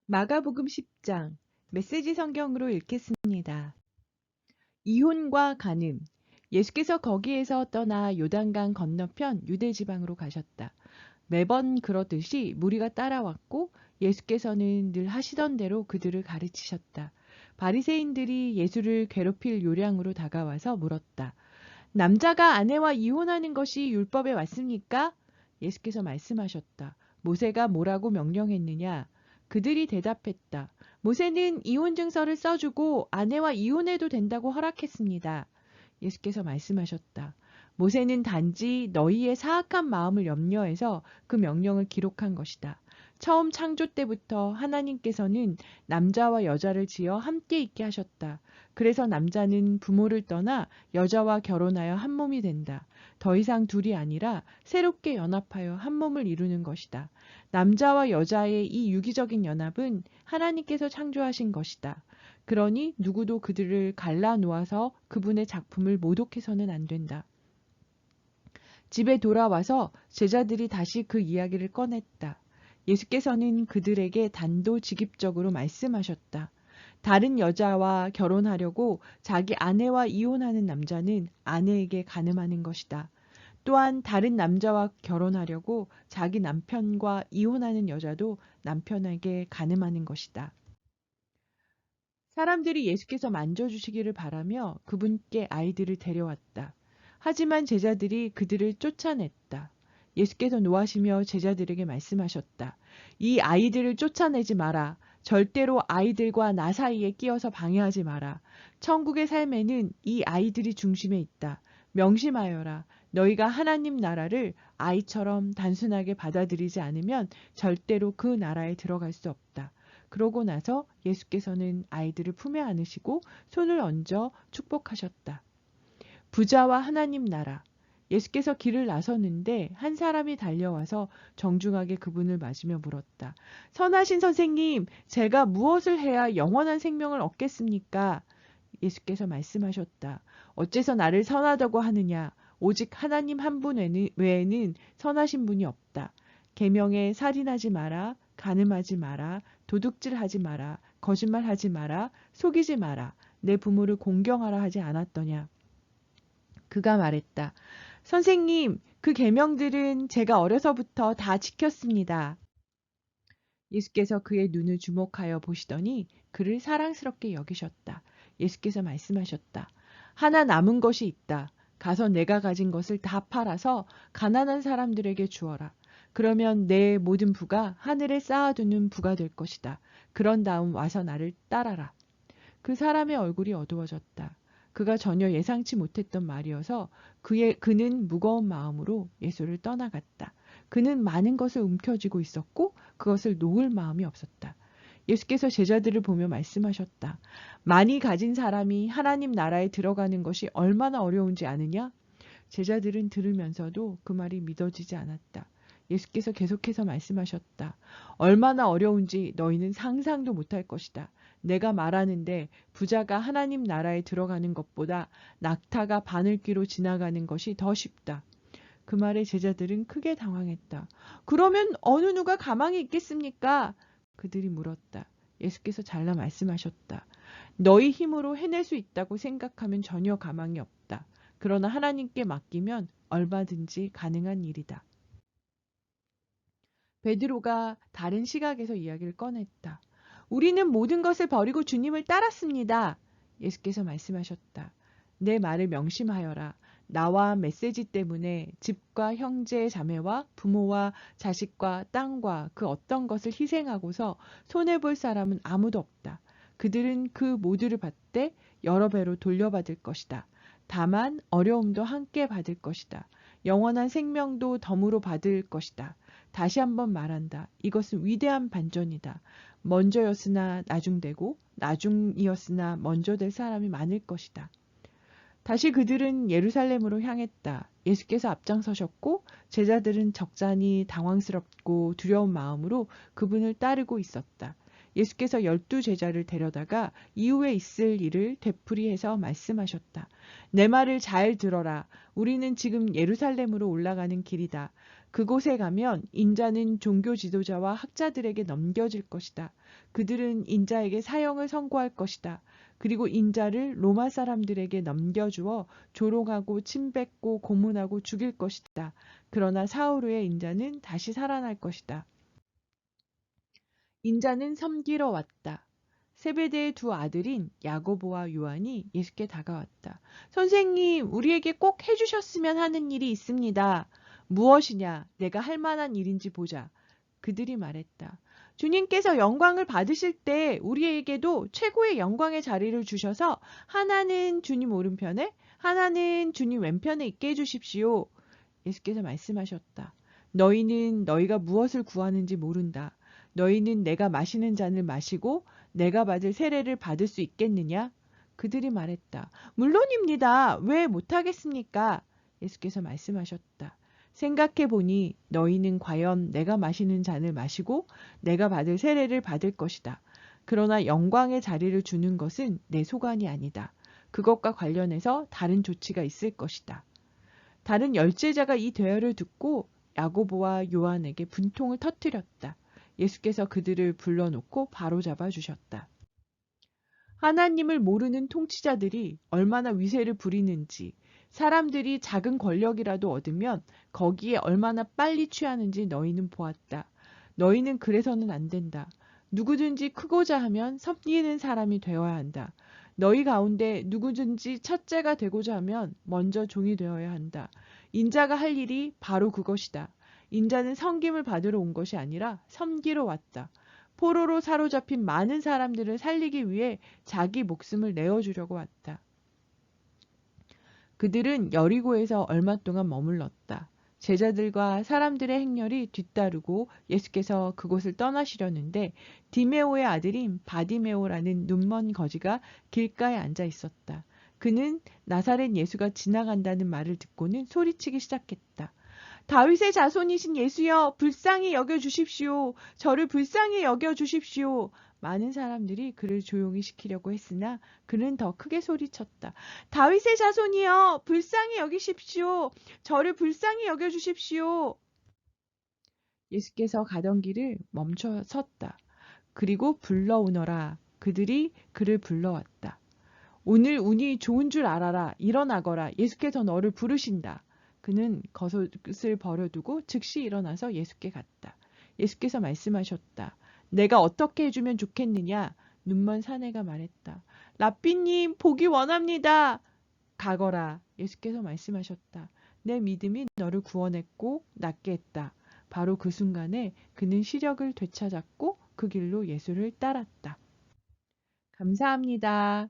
마가복음 10장 메시지 성경으로 읽겠습니다. 이혼과 간음. 예수께서 거기에서 떠나 요단강 건너편 유대 지방으로 가셨다. 매번 그러듯이 무리가 따라왔고 예수께서는 늘 하시던 대로 그들을 가르치셨다. 바리새인들이 예수를 괴롭힐 요량으로 다가와서 물었다. 남자가 아내와 이혼하는 것이 율법에 왔습니까? 예수께서 말씀하셨다. 모세가 뭐라고 명령했느냐? 그들이 대답했다. 모세는 이혼 증서를 써주고 아내와 이혼해도 된다고 허락했습니다. 예수께서 말씀하셨다. 모세는 단지 너희의 사악한 마음을 염려해서 그 명령을 기록한 것이다. 처음 창조 때부터 하나님께서는 남자와 여자를 지어 함께 있게 하셨다. 그래서 남자는 부모를 떠나 여자와 결혼하여 한 몸이 된다. 더 이상 둘이 아니라 새롭게 연합하여 한 몸을 이루는 것이다. 남자와 여자의 이 유기적인 연합은 하나님께서 창조하신 것이다. 그러니 누구도 그들을 갈라 놓아서 그분의 작품을 모독해서는 안 된다. 집에 돌아와서 제자들이 다시 그 이야기를 꺼냈다. 예수께서는 그들에게 단도직입적으로 말씀하셨다. 다른 여자와 결혼하려고 자기 아내와 이혼하는 남자는 아내에게 간음하는 것이다. 또한 다른 남자와 결혼하려고 자기 남편과 이혼하는 여자도 남편에게 간음하는 것이다. 사람들이 예수께서 만져주시기를 바라며 그분께 아이들을 데려왔다. 하지만 제자들이 그들을 쫓아냈다. 예수께서 노하시며 제자들에게 말씀하셨다. 이 아이들을 쫓아내지 마라. 절대로 아이들과 나 사이에 끼어서 방해하지 마라. 천국의 삶에는 이 아이들이 중심에 있다. 명심하여라. 너희가 하나님 나라를 아이처럼 단순하게 받아들이지 않으면 절대로 그 나라에 들어갈 수 없다. 그러고 나서 예수께서는 아이들을 품에 안으시고 손을 얹어 축복하셨다. 부자와 하나님 나라. 예수께서 길을 나섰는데 한 사람이 달려와서 정중하게 그분을 맞으며 물었다. 선하신 선생님, 제가 무엇을 해야 영원한 생명을 얻겠습니까? 예수께서 말씀하셨다. 어째서 나를 선하다고 하느냐? 오직 하나님 한 분 외에는 선하신 분이 없다. 계명에 살인하지 마라, 간음하지 마라, 도둑질하지 마라, 거짓말하지 마라, 속이지 마라, 내 부모를 공경하라 하지 않았더냐? 그가 말했다. 선생님, 그 계명들은 제가 어려서부터 다 지켰습니다. 예수께서 그의 눈을 주목하여 보시더니 그를 사랑스럽게 여기셨다. 예수께서 말씀하셨다. 하나 남은 것이 있다. 가서 내가 가진 것을 다 팔아서 가난한 사람들에게 주어라. 그러면 내 모든 부가 하늘에 쌓아두는 부가 될 것이다. 그런 다음 와서 나를 따라라. 그 사람의 얼굴이 어두워졌다. 그가 전혀 예상치 못했던 말이어서 그는 무거운 마음으로 예수를 떠나갔다. 그는 많은 것을 움켜쥐고 있었고 그것을 놓을 마음이 없었다. 예수께서 제자들을 보며 말씀하셨다. 많이 가진 사람이 하나님 나라에 들어가는 것이 얼마나 어려운지 아느냐? 제자들은 들으면서도 그 말이 믿어지지 않았다. 예수께서 계속해서 말씀하셨다. 얼마나 어려운지 너희는 상상도 못할 것이다. 내가 말하는데 부자가 하나님 나라에 들어가는 것보다 낙타가 바늘귀로 지나가는 것이 더 쉽다. 그 말에 제자들은 크게 당황했다. 그러면 어느 누가 가망이 있겠습니까? 그들이 물었다. 예수께서 잘라 말씀하셨다. 너희 힘으로 해낼 수 있다고 생각하면 전혀 가망이 없다. 그러나 하나님께 맡기면 얼마든지 가능한 일이다. 베드로가 다른 시각에서 이야기를 꺼냈다. 우리는 모든 것을 버리고 주님을 따랐습니다. 예수께서 말씀하셨다. 내 말을 명심하여라. 나와 메시지 때문에 집과 형제 자매와 부모와 자식과 땅과 그 어떤 것을 희생하고서 손해볼 사람은 아무도 없다. 그들은 그 모두를 받되 여러 배로 돌려받을 것이다. 다만 어려움도 함께 받을 것이다. 영원한 생명도 덤으로 받을 것이다. 다시 한번 말한다. 이것은 위대한 반전이다. 먼저였으나 나중되고 나중이었으나 먼저 될 사람이 많을 것이다. 다시 그들은 예루살렘으로 향했다. 예수께서 앞장서셨고 제자들은 적잖이 당황스럽고 두려운 마음으로 그분을 따르고 있었다. 예수께서 12 제자를 데려다가 이후에 있을 일을 되풀이해서 말씀하셨다. 내 말을 잘 들어라. 우리는 지금 예루살렘으로 올라가는 길이다. 그곳에 가면 인자는 종교 지도자와 학자들에게 넘겨질 것이다. 그들은 인자에게 사형을 선고할 것이다. 그리고 인자를 로마 사람들에게 넘겨주어 조롱하고 침뱉고 고문하고 죽일 것이다. 그러나 사흘 후에 인자는 다시 살아날 것이다. 인자는 섬기러 왔다. 세베대의 두 아들인 야고보와 요한이 예수께 다가왔다. 선생님, 우리에게 꼭 해주셨으면 하는 일이 있습니다. 무엇이냐? 내가 할 만한 일인지 보자. 그들이 말했다. 주님께서 영광을 받으실 때 우리에게도 최고의 영광의 자리를 주셔서 하나는 주님 오른편에, 하나는 주님 왼편에 있게 해주십시오. 예수께서 말씀하셨다. 너희는 너희가 무엇을 구하는지 모른다. 너희는 내가 마시는 잔을 마시고 내가 받을 세례를 받을 수 있겠느냐? 그들이 말했다. 물론입니다. 왜 못하겠습니까? 예수께서 말씀하셨다. 생각해 보니 너희는 과연 내가 마시는 잔을 마시고 내가 받을 세례를 받을 것이다. 그러나 영광의 자리를 주는 것은 내 소관이 아니다. 그것과 관련해서 다른 조치가 있을 것이다. 다른 열제자가 이 대화를 듣고 야고보와 요한에게 분통을 터뜨렸다. 예수께서 그들을 불러놓고 바로잡아 주셨다. 하나님을 모르는 통치자들이 얼마나 위세를 부리는지, 사람들이 작은 권력이라도 얻으면 거기에 얼마나 빨리 취하는지 너희는 보았다. 너희는 그래서는 안 된다. 누구든지 크고자 하면 섬기는 사람이 되어야 한다. 너희 가운데 누구든지 첫째가 되고자 하면 먼저 종이 되어야 한다. 인자가 할 일이 바로 그것이다. 인자는 섬김을 받으러 온 것이 아니라 섬기러 왔다. 포로로 사로잡힌 많은 사람들을 살리기 위해 자기 목숨을 내어주려고 왔다. 그들은 여리고에서 얼마 동안 머물렀다. 제자들과 사람들의 행렬이 뒤따르고 예수께서 그곳을 떠나시려는데 디메오의 아들인 바디메오라는 눈먼 거지가 길가에 앉아 있었다. 그는 나사렛 예수가 지나간다는 말을 듣고는 소리치기 시작했다. 다윗의 자손이신 예수여, 불쌍히 여겨주십시오. 저를 불쌍히 여겨주십시오. 많은 사람들이 그를 조용히 시키려고 했으나 그는 더 크게 소리쳤다. 다윗의 자손이여, 불쌍히 여기십시오. 저를 불쌍히 여겨주십시오. 예수께서 가던 길을 멈춰 섰다. 그리고 불러오너라. 그들이 그를 불러왔다. 오늘 운이 좋은 줄 알아라. 일어나거라. 예수께서 너를 부르신다. 그는 겉옷을 버려두고 즉시 일어나서 예수께 갔다. 예수께서 말씀하셨다. 내가 어떻게 해주면 좋겠느냐? 눈먼 사내가 말했다. 랍비님, 보기 원합니다. 가거라. 예수께서 말씀하셨다. 내 믿음이 너를 구원했고 낫게 했다. 바로 그 순간에 그는 시력을 되찾았고 그 길로 예수를 따랐다. 감사합니다.